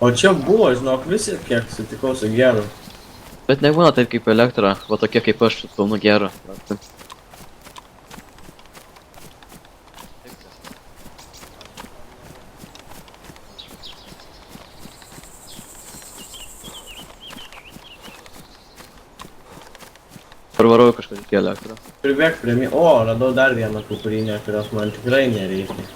O čia buvo, žinok, visi, kiek sutikau su geru. Bet nebūna taip kaip elektra, va tokie kaip aš, pilnu geru. Parvarau kažkokį elektrą. Pribėg prie mį... O, radau dar vieną kukurinę, kurios man tikrai nereikia.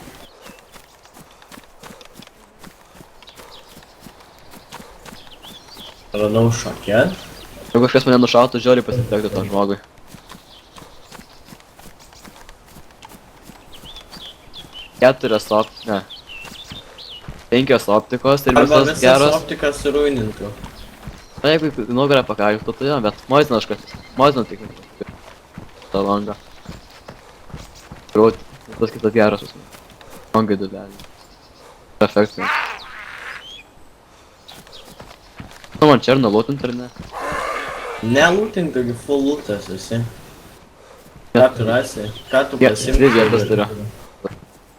Radau šakės. Jeigu kažkas mane nušautų, žiauriai pasitektų tam žmogui. Keturias ne. 5 optikos ir Arba visas visas geras. optikas suruinintų. Na jeigu nugarą pakalbėtų, tai jo, bet moizina aš kartais. Moizina tik. Ta langa. Krūti. Tas kitas geras visai. Langai dubelį. Perfekcija. Nu man černo lūtint ar ne? Nelūtink, taigi full lūtas esi. Ką tu rasi? Ką tu pasimti? 3 vietas turiu.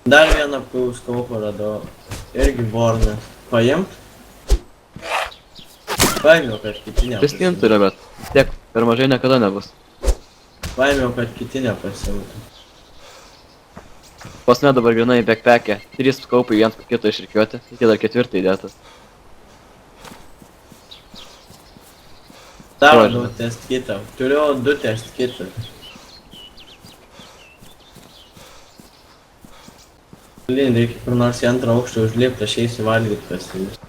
Dar vieną pūskaupą radau. Irgi bornas. Paimt? Paėmiau, kad kiti Pristint nepasimtų. turiu, bet vis tiek per mažai niekada nebus. Paėmiau, kad kiti nepasimtų. Pas mane dabar grinai backpack'e. 3 skaupai vienas po kito išrikiuoti, iki dar 4 įdėtas. Dar Oi. radau test kitą. Turiu 2 test kitus. Lin, reikia kur nors į antrą aukštą užlipti, aš eisiu valgyti pasimus.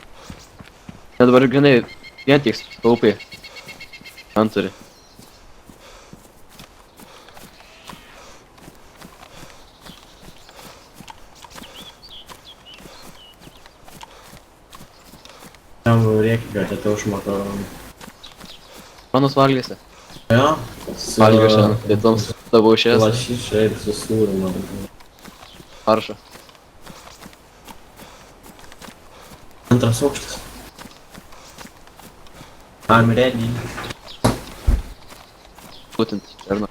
Net dabar grinai vien tik skaupai. Man turi. Tam reikia, kad atau užmakaronų. Manus valgysi. Jo? Valgiau šiandien. Tai toms tavo išės. Lašiša ir su sūriu, man. Paršą. Antras aukštas. I'm ready. Būtent černo.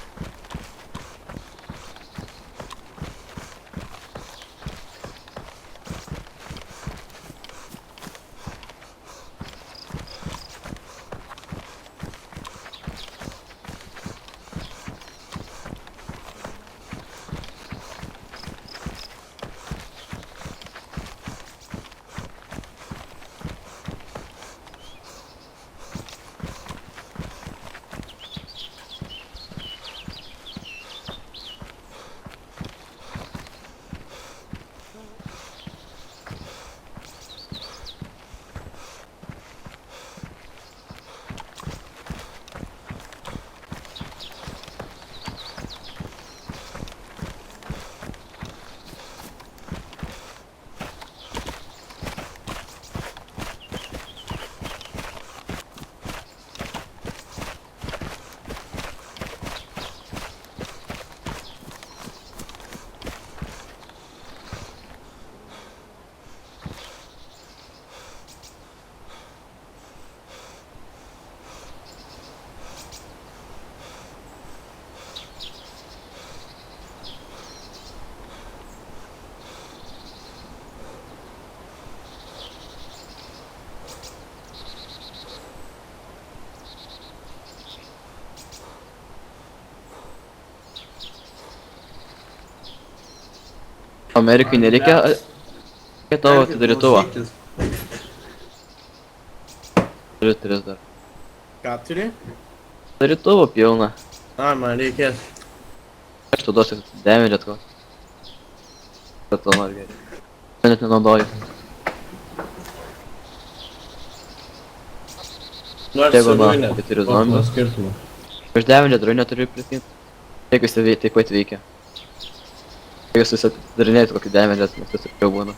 Amerikai nereikia tavo atidarytuvo. Turiu 3 dar. Ką turi? Atidarytuvo pilna. A, man reikės. Aš tu duosiu damage ko. Bet to nori geriau. Aš net nenaudoju. Nors Jeigu suruinė. man keturi zombių. Skirtumą. Aš damage turiu, neturiu prisimti. Jeigu jis taip pat veikia. Jeigu susidarinėti kokį damage, nes tas jau būna.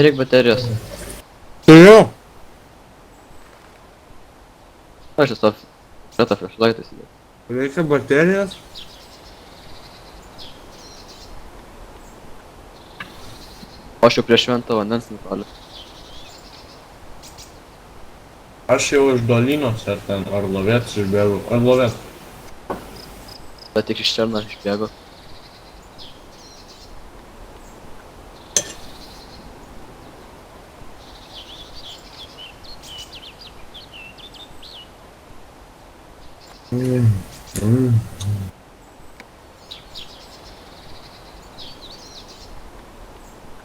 Reik baterijos. Turiu. Aš esu šitą flashlightą įsidėjau. Reikia baterijos. O aš jau prie švento vandens nutoliu. Aš jau iš Dolinos ar ten Arlovets išbėgau. Arlovets. Bet tik iš černo išbėgo.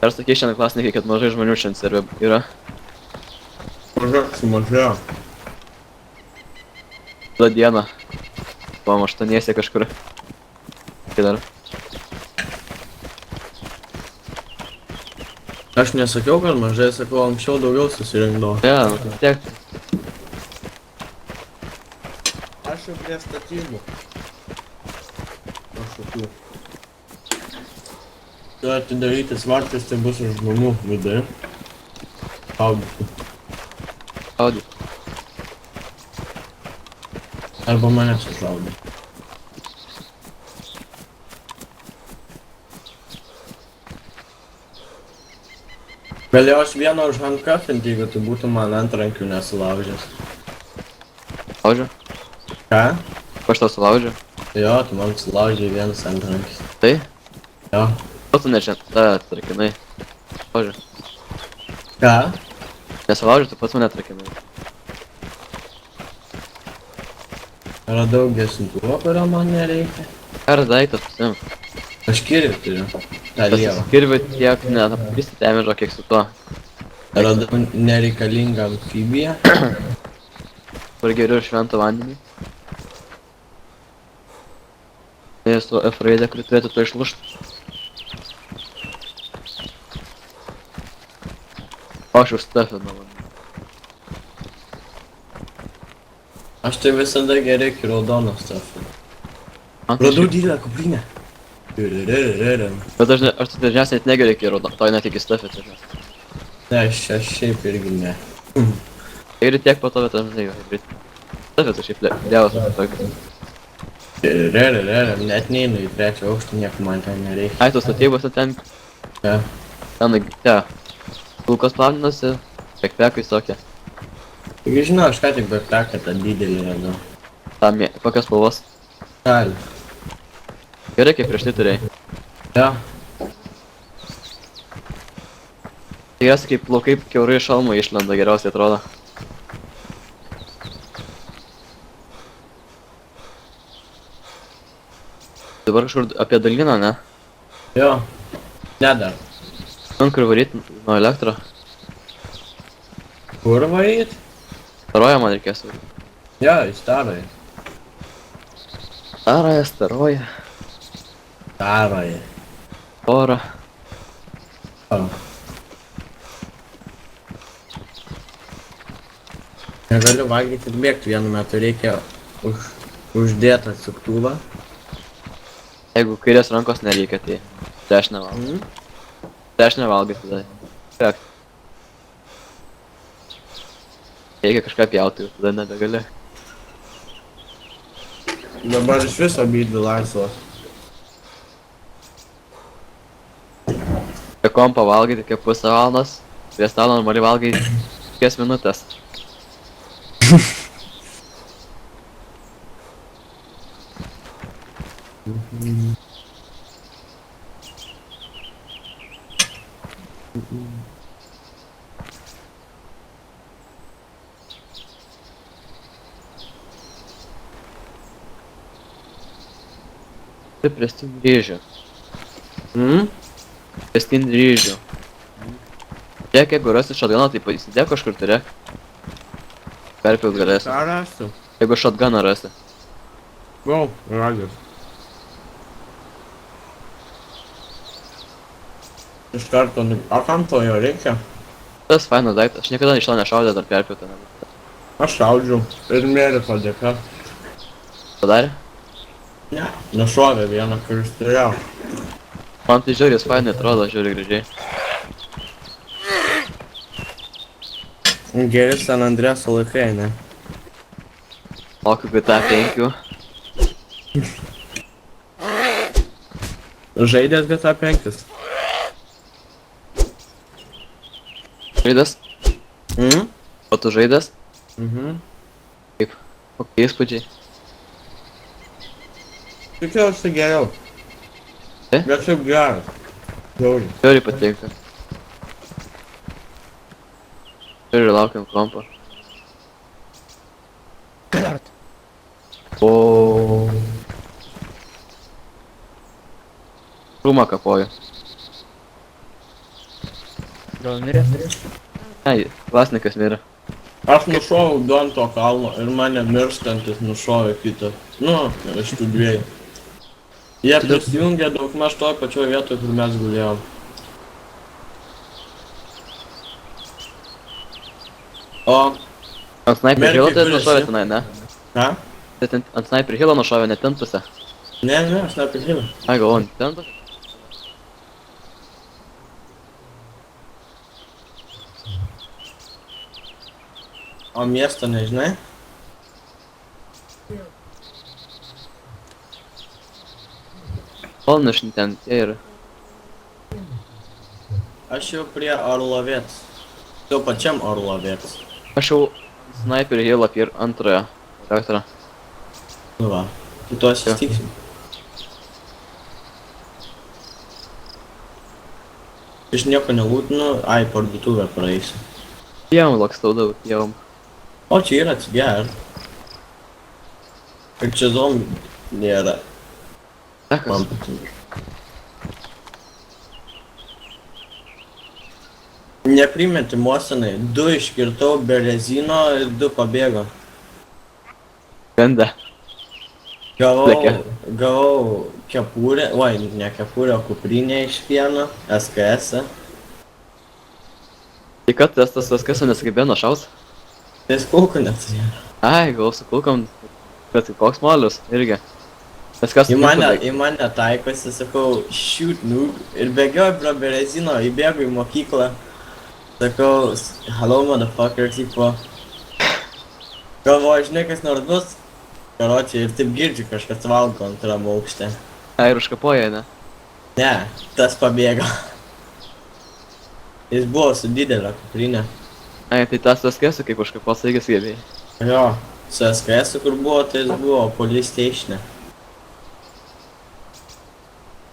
Ar sakei šiandien klasininkai, kad mažai žmonių šiandien serve yra? Sumažėjo. Tada dieną. Buvom 8 kažkur. Tai dar. Aš nesakiau, kad mažai, sakau, anksčiau daugiau susirinkdavo. Ne, nu tai tiek. Aš jau prie statybų. Kažkokių. Tu atidarytis vartis, tai bus iš žmonių viduje. Audyti. Audi. Arba manęs išlaudė. Galėjau aš vieną užhandkafinti, jeigu tu būtum man antrankių nesulaužęs. Laužė? Ką? Ko aš tau sulaužiu? Jo, tu man sulaužė vienas antrankis. Tai? Jo. Ko tu nežinai? Atrakinai. Laužė. Ką? Nesulaužė, tu pats mane atrakinai. Radau gesintuvą, kurio man nereikia. Geras daiktas pasim. Aš kirvį turiu. Ta lieva. Kirvių tiek nepagrįsti temežo, kiek su tuo. Radau nereikalingą amfibiją. Kur geriu šventą vandenį. Tai su F raidė, kuri turėtų to išlūžti. O aš užstafinau. Aš tai visada gerai iki raudonos stafinu. Man tai Radau šiaip- didelę kuprinę. Bet aš tai dažniausiai net negeriu iki raudono, to net iki stafetų. Ne, aš šiaip irgi ne. Ir tiek po to, bet aš žinai, stafetų šiaip dėvas tokius. Net neinu į trečią aukštą, nieko man ten nereikia. Ai, tos statybose ten, Ja. ten, kulkos planinasi, backpackai tokie. Taigi žinau, aš ką tik backpacką tą didelį radau. Tam, kokios spalvos. Gali. Gerai, kaip prieš tai turėjai. Ja. Tikriausiai kaip plaukai kiaurai iš šalmo išlenda, geriausiai atrodo. Dabar kažkur apie Daliną, ne? Jo. Ne dar. Man kur varyt nuo elektro. Kur varyt? Staroja man reikės varyt. Jo, į starąjį. Staroja, staroja. Starąjį. Ora. O. Negaliu valgyti ir bėgti vienu metu, reikia uždėti atsuktuvą. Jeigu kairės rankos nereikia, tai dešinę valgai. Dešinę valgai tada. Kiek? Reikia kažką pjauti ir tada nebegali. Dabar iš viso abydvi laisvos. Prie kompo valgai tik pusę valandos, prie stalo normaliai valgai 5 minutės. Tai prestin ryžių. Prestin ryžių. Tiek, jeigu rasi shotguną, tai įsidėk kažkur turėk. Perpilt galėsi. Ką rasiu? Jeigu shotguną rasi. Vau, radęs. Iš karto, o kam to jo reikia? Tas fainas daiktas, aš niekada iš to nešaudė dar perpiltą. Aš šaudžiau ir mėri padėka. Padarė? Ne, nušovė vieną, kuris turėjo. Man tai žiūrės fainai atrodo, žiūri gražiai. Geri San Andreso laikai, ne? Mokiu GTA 5. Žaidėt GTA 5? Žaidas? O tu žaidas? Kaip? Kokie įspūdžiai? Tikiuosi geriau. Bet šiaip geras. Žiauriai. Žiūri patinka. Žiūri laukiam kompo. O. Rūmą kapoju. Gal mirė? Ai, vasnikas mirė. Aš nušovau du ant to kalno ir mane mirštantis nušovė kitą. Nu, iš tų dviejų. Jie prisijungė daugmaž toj pačioj vietoj, kur mes gulėjom. O, Ant sniper Merkiai hilo tai kuriasi. nušovė tenai, ne? ką? Tai ant sniper hilo nušovė, ne ten pusę. Ne, aš neprižinau. Ai, galvoju, ten pusę. O miesto nežinai? Polnišni ten tie yra. Aš jau prie Orlovėts. Tuo pačiam Orlovėts. Aš jau sniper hilo antrojo elektrą. Nu va, tu to susitiksim. Iš nieko nelūtinu, ai, parduotuvę praeisiu. Pievom lakstau daug, pievom. O čia yra atsiger. Ir čia zombių nėra. Man Sekas. patinka. Neprimeti mosenai, 2 iškirtau be rezino ir 2 pabėgo. Ganda. Gavau kepurę, oi, ne kepurę, o kuprinę iš pieno, SKS. Tai kad tas viskas nesugebėjo nušaus? Tai kulkų neturėjo. Ai, gal su kulkom. Bet koks molius, irgi. Viskas Į mane taikosi, sakau, shoot noob. Ir bėgioju pro berezino, įbėgu į mokyklą. Sakau, hello motherfucker, tipo. Galvoju, žinai, kas nors bus. Karočiai, ir taip girdžiu, kažkas valgo antram aukšte. Ai, ir užkapoja, ne? Ne, tas pabėgo. Jis buvo su didelė kuprinė. Ai, tai tas viskas kaip užkapos irgi sugebėjai. Jo, su SKS, kur buvo, tai jis buvo police statione.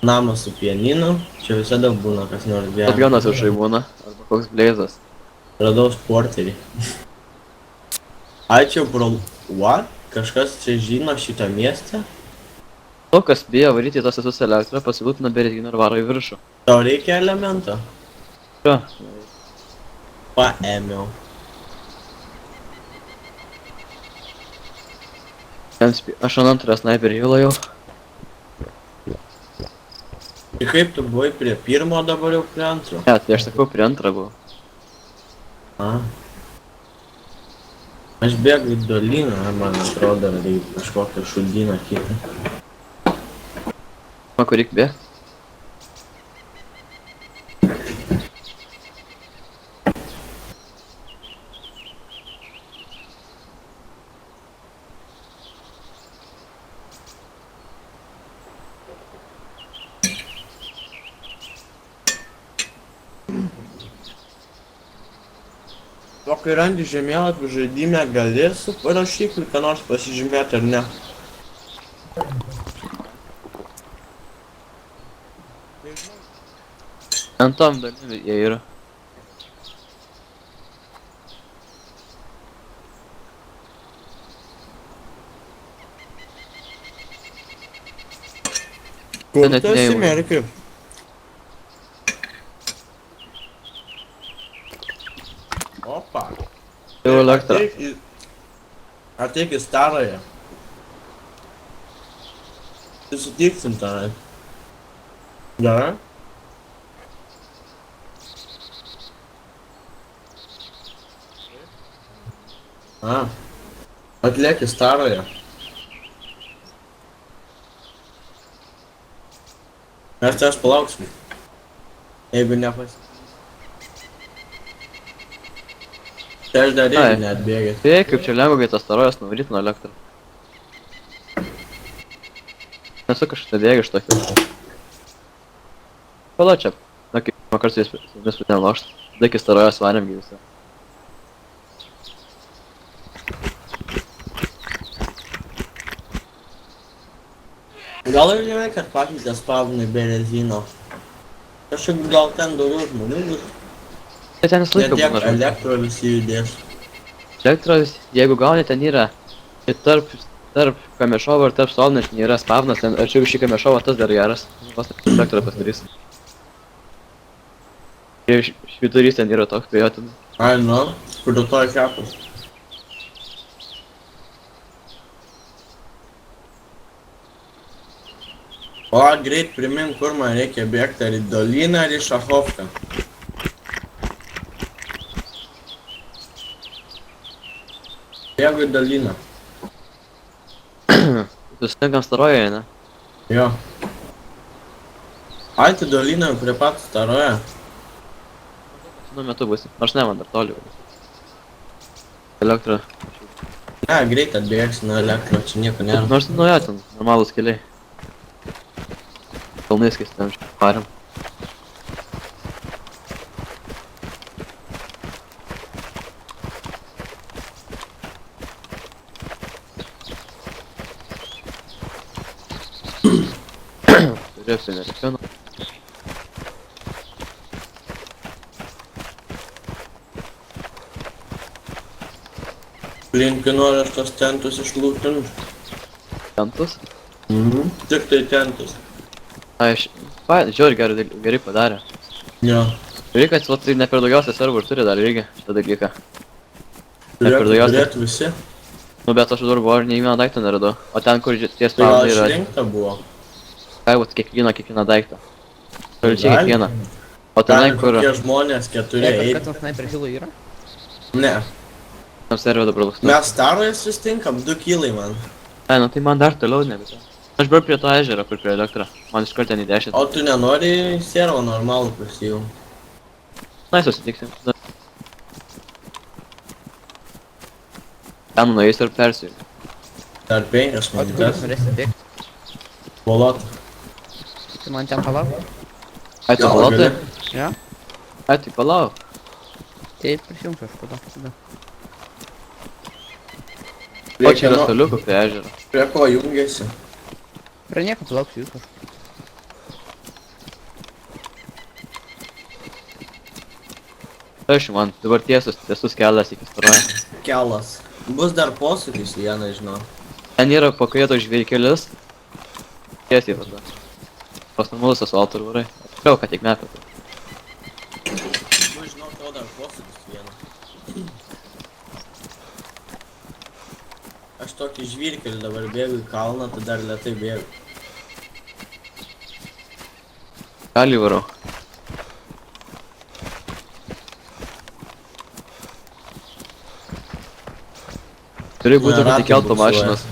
Namas su pianinu, čia visada būna kas nors geras. Atganas viršai būna. Arba koks blėzas. Radau sporterį. Ai, čia pro... What? Kažkas čia žino šitą miestą? To, kas bijo varyti į tos visus elektrą, pasilūpina berezino ir varo į viršų. Tau reikia elemento? Čia. Paėmiau. Aš ant antrą sniperį hilo jau. Ir kaip tu buvai prie pirmo, dabar jau prie antro? Ne, tai aš sakau, prie antrą buvau. A. Aš bėgu į doliną, man atrodo, reikia kažkokią šudyną kitą. Man kur reikia bėgti? O kai randi žemėlapį žaidime, gali su parašykliu ką nors pasižymėti ar ne? Ant tom dalim jie yra. Kur net tu esi, nejaučiu. Merki? Opa. Jau elektra. Ateik į starąją. Susitiksim tenai. Gerai? A. Atliek į starąją. Mes čia aš palauksim. Jeigu nepas... Tai aš dar Ai. irgi neatbėgęs. Tai kaip čia lengva, kai tas tarojas nuvaryt nuo elektrą. Nesu kažkaip bėgi iš tokių. Pala čia. Na kaip, man kartais vis pradėjom lošt. Daikis tarojas varėm gi visą. Gal ir gerai, kad pakeitė spawnai be rezino. Kažkaip gal ten daugiau žmonių bus. Tai ten visą Ne laiką tiek būna žmonių. elektro visi judės. Elektros, jeigu gauni, ten yra ir tarp tarp Kamiešovo ir tarp Solnečio yra spavnas, ten arčiau šį Kamiešovo tas dar geras. Vos elektrą pasidarys. Ir švyturys ten yra toks, tai jo ten. Ai, nu, kur dėl to kepas. O, greit primink, kur man reikia bėgti, ar į Doliną, ar į Šachovką. Bėgu į Doliną. Susitinkam starojoje, ne? Jo. Ai, tai Dolina jau prie pat staroje. Nu metu būsi, nors ne man dar toli. Elektra. Ne, greit atbėgsi nuo elektro, čia nieko nėra. Nors nu jo, ten normalūs keliai. Kalnais, kai ten parėm. Turėsiu nereikėnu. Linkiu noriu aš tos tentus išlūpint. Tentus? Tik tai tentus. Aš, žiūrėjau, gerai padarė. Jo. Reikia, kad tai ne per daugiausiai serverų turi dar reikia šitą dalyką. Ne per daugiausiai. Turėtų visi. Nu bet aš dabar buvau ir nei vieną daiktą neradau. O ten, kur ties Tai gal spawnai yra, išrinkta buvo. gali būt kiekvieną daiktą. Absoliučiai kiekvieną. O tenai, Ten kur kokie žmonės keturi Kad eiti. ten sniper hilo yra? Ne. tam serverį dabar lūkstu. Mes staroje sustinkam, 2 kilai man. Ai, nu tai man dar toliau nebėta. Aš buvau prie to ežero, kur prie elektrą. Man iš karto ten į 10. O tu nenori servo normalų prisijung. Na, susitiksim. Ten nueis ir persijung. Dar 5 O tu kur minutės. norėsi bėgti? Bolot. Tai man ten palauk. Ai, tu Gal palauk? gali? Jo? Ai, tai palauk. Tai prisijungsiu aš tada. O čia yra staliukų prie ežero. Prie ko jungiasi? Prie nieko palauksiu jūs kažkur. Aš man, dabar tiesus kelias iki staroje. Kelas. Bus dar posūkis vieną, žinau. Ten yra pakvieto žvėrkelis. Tiesiai tada. Pas namus asfaltų ir varai. Tikriau, kad tik mepė. Nu, žinau, tau dar posūkis vieną. Aš tokį žvyrkelį dabar bėgu į kalną, tai dar lėtai bėgu. Gali varau. Turi būti Na, kad įkelto ratai mašinas.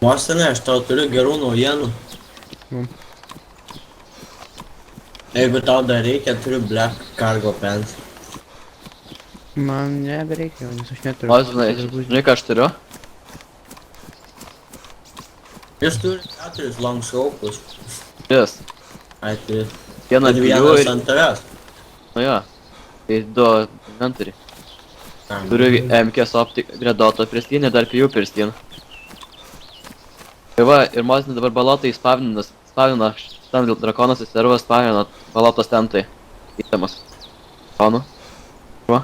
Mostinė, aš tau turiu gerų naujienų. Jeigu tau dar reikia, turiu Black Cargo Pants. Man nebereikia, nes aš neturiu. O, žinai ką aš turiu? Jis turi 4 long scope'us. Tris. Ai, tai Vieną ir dviejų vienas ir... ant tavęs. Nu jo. Tai 2 inventoriai. Ai, Turiu MKS optik Redotą pristynę, dar pijų pristynę. Tai va, ir mazinė dabar balotai spavina, ten drakonas į servą spavina balotos tentai. Įtemas. Spaunu. Va.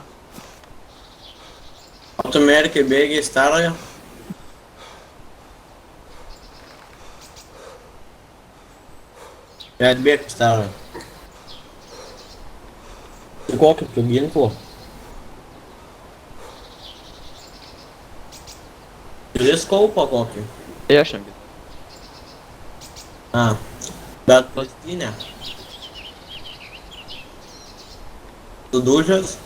O tu merkiai bėgiai staroje? Tai atbėg į staroje. Su kokiu tu ginklu? Turi skaupą kokį? Tai aš jam. A, bet pastinė. Sudužęs?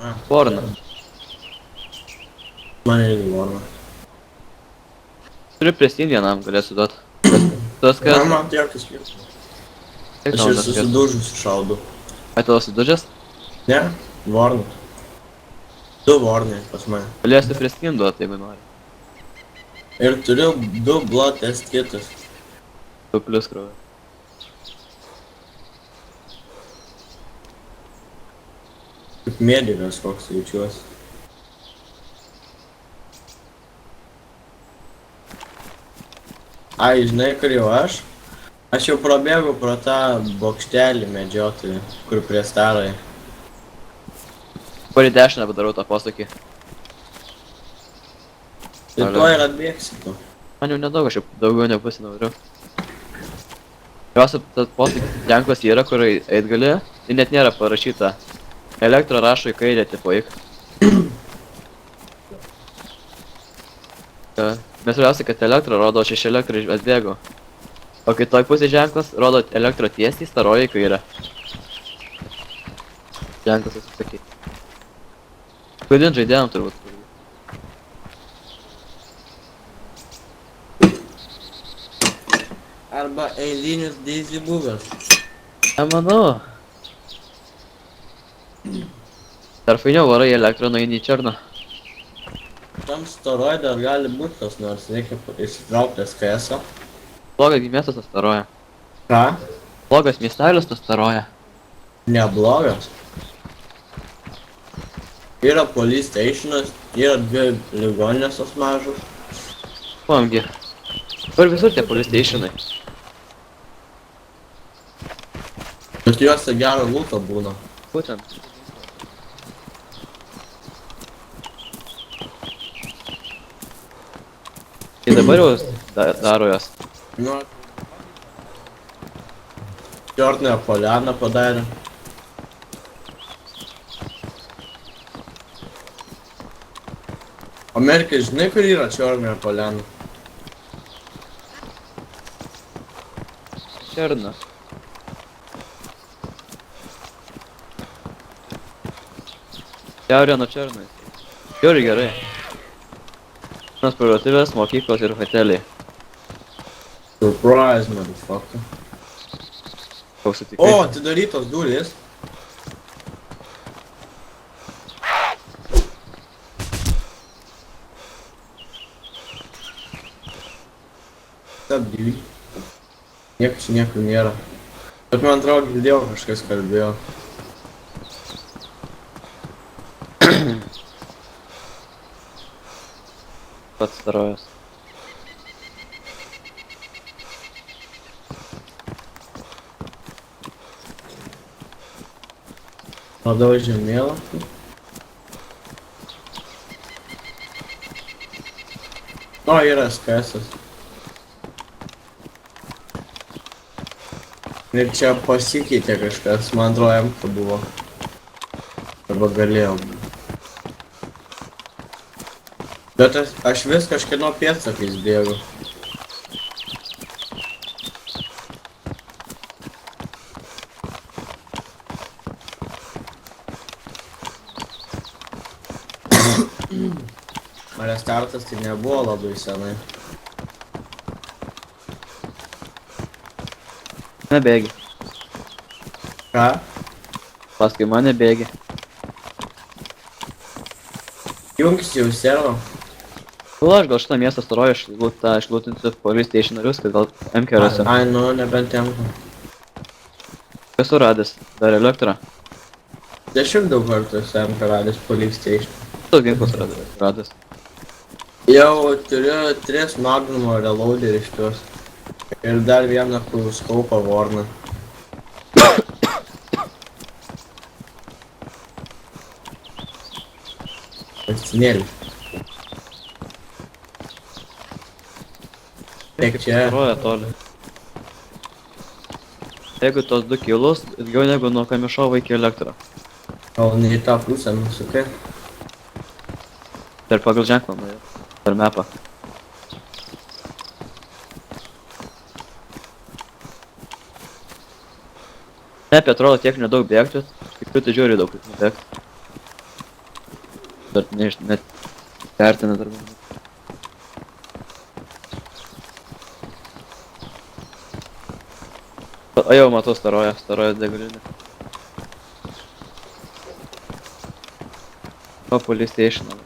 A, Vorna. man irgi vorna. Turiu pristynę vienam galėsiu duot. Tas Na, kas... man tai jokios skirtumas. Kiek Aš tau ir tas kas? susidužusi šaudu. Ai, tavo sudužęs? Ne? Vorna. 2 vornai pas mane. Galėsiu pristynę duot, jeigu nori. Ir turiu 2 blood test kitus. 2 plius kraujo. Kaip medikas koks jaučiuosi. Ai, žinai, kur jau aš? Aš jau prabėgau pro tą bokštelį medžiotojų, kur prie staroje. Dabar į dešinę padarau tą posūkį. Tai Toliau. tuo ir atbėgsi tu. Man jau nedaug, aš jau daugiau nepusę noriu. Jos tas posūkis ženklas yra, kur eit gali, tai net nėra parašyta. Elektra rašo į kairę, tipo, eik. Mes svarbiausia, kad elektra rodo, aš iš elektrą atbėgu. O kitoj pusė ženklas rodo elektrą tiesiai, staroji į kairę. Ženklas atsisakyti. Kodėl žaidėjom turbūt. Arba eilinis Daisy buvęs. Nemanau. Dar fainiau varai į elektrą nueini į černą. Tam staroide dar gali būt kas nors, reikia išsitraukti SKS-ą. Blogas miestas tas staroja. Ką? Blogas miestelis tas staroja. Neblogas. Yra police stationas, yra dvi ligoninės tos mažos. Kuomgi. Kur visur tie police stationai. Bet juose gero lūto būna. Būtent. Tai dabar jau daro jos. Nu. Černąją polianą padarė. Amerikai, žinai, kur yra Černąją polianą? Černa. Šiaurė nuo Černai. Žiūri gerai. Vienas parduotuvės, mokyklos ir hoteliai. Surprise, motherfucker. Koks sutikai? O, atidarytos durys. Stabdį. Nieko nėra. Bet man atrodo, girdėjau kažkas kalbėjo. Pats starojas. Radau žemėlapį. O, yra SKS-as. Ir čia pasikeitė kažkas, man atrodo, M buvo. Arba galėjau. Bet aš vis kažkieno pėdsakais bėgu. Restartas tai nebuvo labai senai. Nebėgi. Ką? Paskui mane bėgi. Jungis jau servo. Aš gal šitą miestą staroju išlūtinsiu police stationarius, kad gal MK rasiu. Ai, nu, nebent temko. Kas suradęs? Dar elektrą. 10 daug kartų esu MK radęs police station. Tos ginklus radęs. Jau turiu 3 Magnumo reloaderiškius. Ir dar vieną Kruskaupą Vorną. Pastinėlį. Tiek čia. Staroja toli. Jeigu tos 2 kilus, ilgiau negu nuo Kamišovo iki elektrą. Gal ne į tą pusę nusukai. Per pagal ženklą nuėjau. Per mapą. Mepe atrodo tiek nedaug bėgti, tik tu tai žiūri daug bėgti. Bet net vertina dar man. O jau matau staroja degalinę. O police stationą.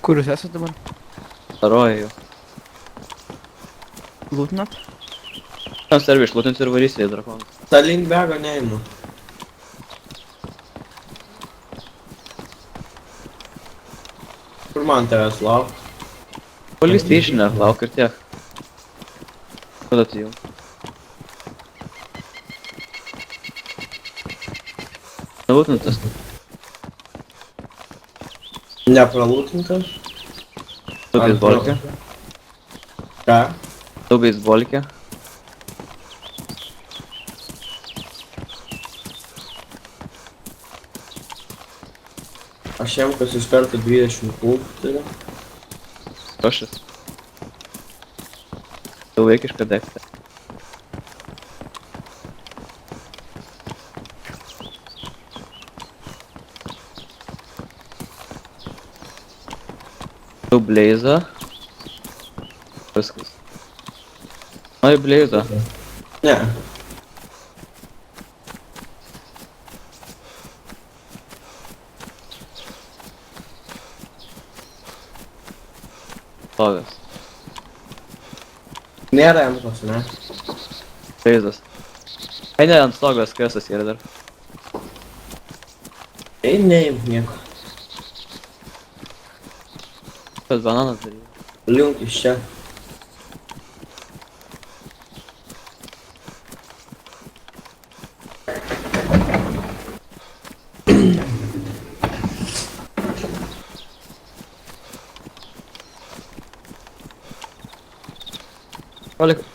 Kur jūs esate dabar? Staroja jau. Lūtinat? Tam servi išlūtinti ir varysi į drakoną. Ta link bėgo neįmu. Kur man tavęs lauk? Police station, lauk ir tiek. Kada tu jau? Nalūtintas. Nepralūtintas? Tu beisbolikė. Ką? Tu beisbolikė. Aš jam kas iš karto 20 kulkų turiu. Prašas. Tu vaikišką dekstą. Tu bleizą. Viskas. Nori bleizą? Ne. Stovės. Nėra jam ne? Bleizas. Eini ant stogos, kresas yra dar. Ei, neim nieko. Tas bananas daryti. Link iš čia.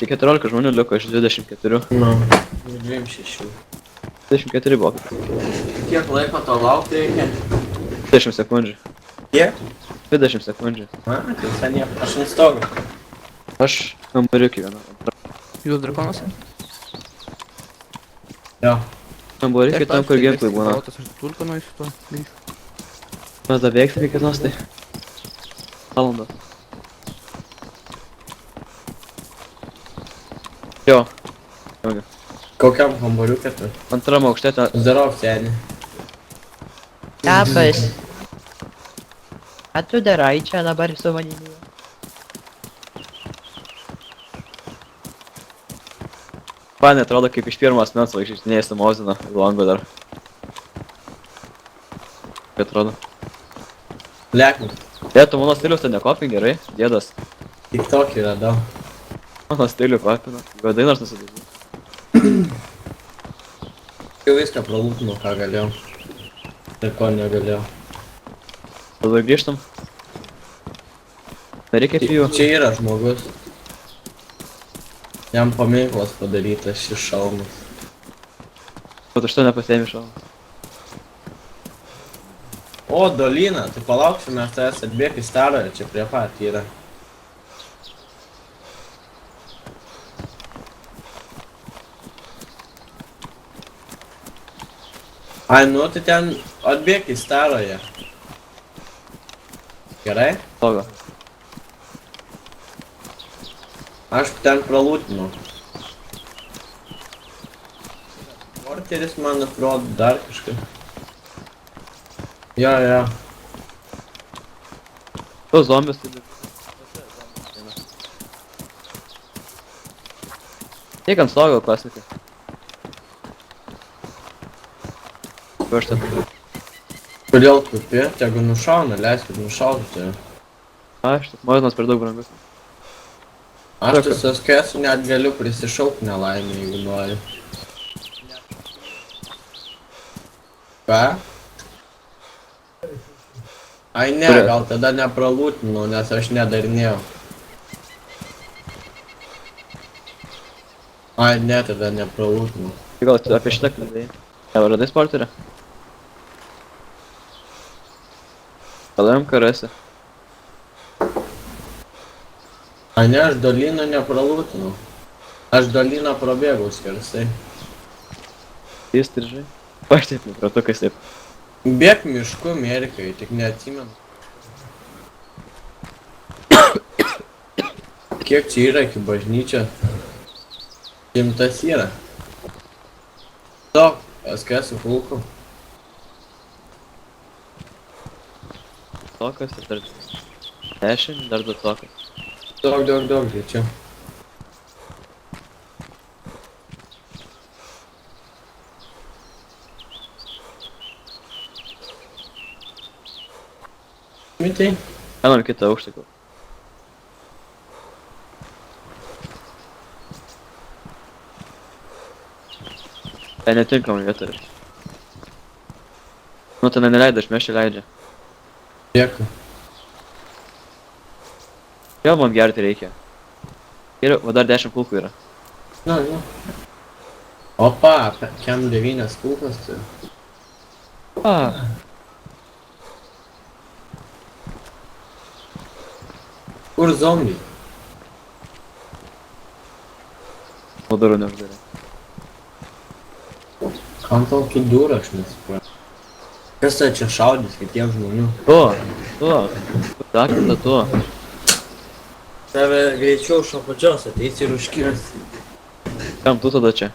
Tik 14 žmonių liko iš 24. Nu. 26. 24 buvo. Kiek laiko to laukti reikia? 20 sekundžių. Kiek? 20 sekundžių. A, tai seniai. Aš ant stogo. Aš kambariukį vieną. Jūs drakonas? Jo. Kambariukį tam, kur gameplay būna. Aš tulpinu iš to grįžtu. Mes dar bėgsim iki nors tai. Valandą. Jo. Jaugi. Kokiam kambariukė tu? Antram aukšte ten. Zdarov, seni. Tapas. Ką tu darai čia dabar su manimi? Man atrodo kaip iš pirmo asmens vaikštinėjai su Mozina. Longo dar. Kaip atrodo. Leknis. Dėtų mano stilius tai nekoping gerai. Dėdas. Tik tokį radau. Mano stilių kopina. Godai nors nusidėdžiu. Jau viską pralūtinau, ką galėjau. Ir ko negalėjau. Tada grįžtam. Nereikia fijų. Čia yra žmogus. Jam paminklas padarytas šis šalmas. Bet už to nepasėmė šalmas. O, Dolina, tai palauksiu, mes tavęs atbėg į staroje, čia prie pat yra. Ai, nu, tai ten atbėg į staroje. Gerai? Stogo. Aš ten pralūtinau. Porteris, man atrodo, dar kažkaip. Jo, jo. Tos zombius tai... Tiek ant stogo klasikai. Aš ten. Kodėl tupi? Tegu nušauna, leiskit nušauti tai. Aš tas Mozinas per daug brangus. Aš tas SKS net galiu prisišaukti nelaimę, jeigu nori. Ką? Ai ne, gal tada nepralūtinau, nes aš nedarinėjau. Ai ne, tada nepralūtinau. Tai gal tu apie šitą kalbėjai? Tavo radai sporterį? Gal ką rasi? Ai ne, aš Doliną nepralūtinau. Aš Doliną prabėgau skersai. Jis trižai? Aš taip nepratau, kas taip. Bėk mišku Amerikai, tik neatsimenu. Kiek čia yra iki bažnyčio? 100 yra. Daug, SKS su pulku. Tokas ir dar 10, dar 2 tokas. Daug, greičiau. Mitai? Einam į kitą aukštą. Gal. Tai netinkamai vieta. Nu, ten neleidai, aš mešį leidžia. Dėkui. Vėl man gerti reikia. Ir va dar 10 kulkų yra. Na. Opa, kem 9 kulkas turi. Kur zombiai? O durų neuždarė. Kam tokį durą aš nesuprantu? Kas tai čia šaudys kitiem žmonių? Tu. Tave greičiau iš apačios ateis ir užkirs. Kam tu tada čia?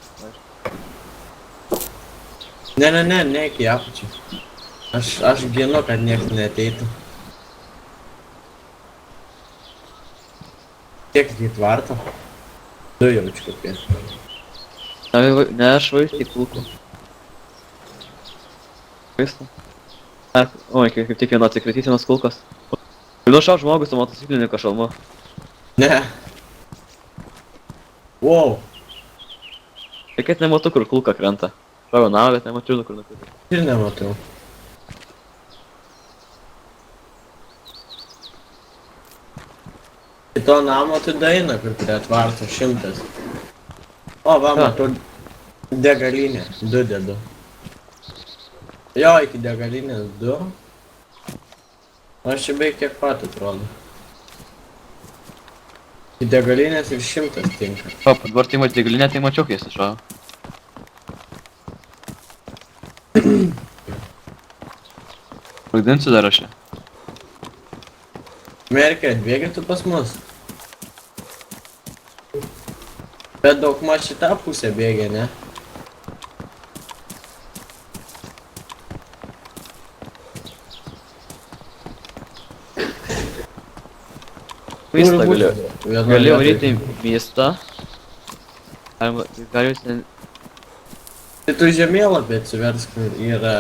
Ne, iki apačią. Aš ginu, kad niekas neateitų. Tiek į tvartą. Du jaučiu kokie. Ne, aš vaistį kulkų. Vaistą. Oi, kaip tik viena atsikratysienos kulkos. Galiu šaut žmogus su motociklininko šalmu. Ne. Wow. Tai kad nematau, kur kulka krenta. Šauju navą, bet nemačiau, kur nukrita. Ir nematau. Į to namo tai daina, kur prie tvarto 100. O, va, matau degalinę. 2 dedu. Jo, iki degalinės 2. Aš čia beveik tiek pat atrodo. Į degalinės ir 100 tinka. O, dabar tai matė galinę, tai mačiau, kai jis iššavo. Vaidinsiu dar aš čia. Merkė, atbėgi tu pas mus. Bet daug maž šitą pusę bėgė, ne? Vaistą galiu. Galiu varyti vietoj. į miestą. Arba galiu ten... Tai tu žemėlapį atsiversk, kur yra...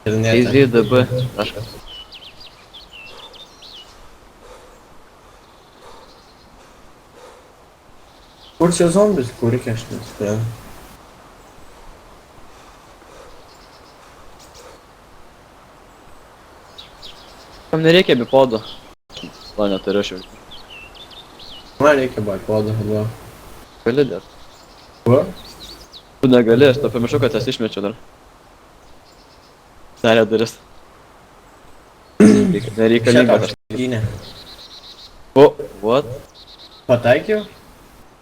AZDB. Taškas. Kur čia zombis kurkia, aš nespėjau. Kam nereikia bipodo. O, neturiu aš jau. Man reikia baikodą, gal. Gali dėt. Kuo? Tu negali, aš to pamiršau, kad jas išmečiau dar. Darė duris. Nereikalinga aš. Gynė. O, what? Pataikiau?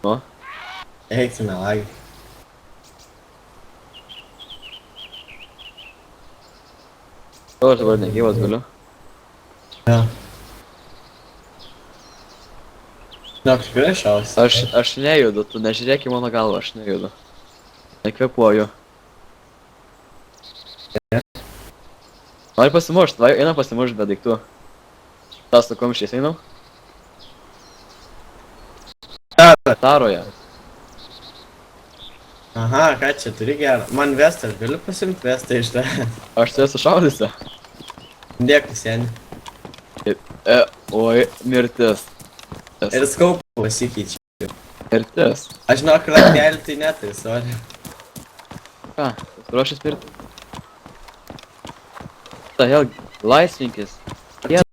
O? Eik, tu melagi. O, aš dabar negyvas galiu. Jo. Na, tikrai šausi. Aš nejudu, tu nežiūrėk į mano galvą, aš nejudu. Nekvepuoju. Nori pasimušt, einam pasimušt be daiktų. Tas su kumščiais einam? Taroje. Aha, ką čia turi gerą? Man vestą, aš galiu pasimti vestą iš tavęs. Aš tu esu šaudysi. Dėkui, seni. Oi, mirtis. Ir skaupą pasikeičiu. Mirtis. Aš žinok, raktelį tai netai, sorry. Ką, ruošęs mirti? Ta hell, laisvinkis.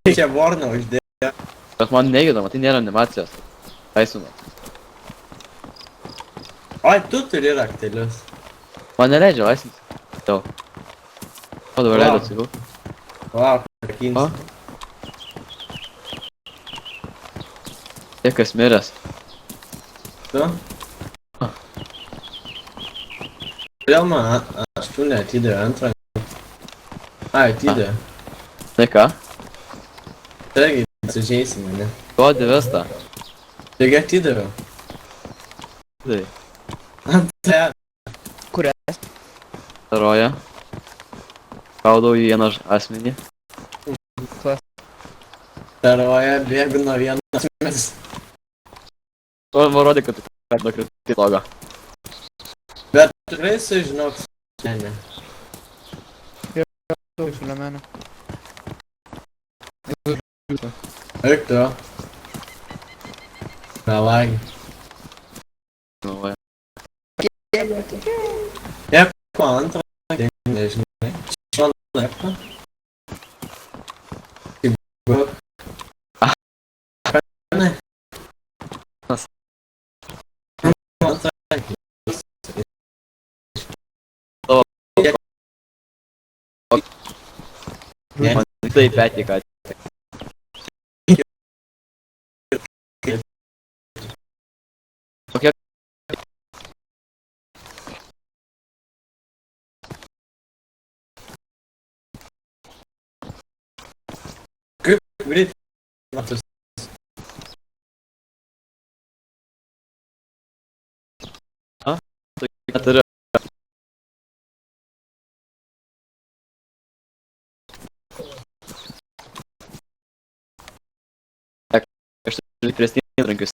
Čia vorną uždėjo. Bet man nejudama, tai nėra animacijos. Laisvina. Oi, tu turi raktelius. Man neleidžia laisvinti. Tau. O dabar leido atsigau. Vau, O? kakins. Tiek kas miręs. Tu? Kodėl man aštuonė atidėjo antrą? Ai, atidėjo. Tai ką? Taigi, sužeisi mane. Duodi vestą. Taigi atidaviau. Tai. Antrą. Kurias? Taroje. Gaudau į vieną asmenį. Taroje bėgu nuo vienos mes. Tu man rodė, kad tu nukritai logą. Bet tikrai sužinok, ne. Tu šalia mane. Eik tu. Melagi. Galvoju. Jep, man antrą, nežinai. Šio lepta. Kaip buvo. Ne. Antrą. Man tai petį, kad kokia Greit. Matas. neturiu. Aš turiu prestinį įrankius.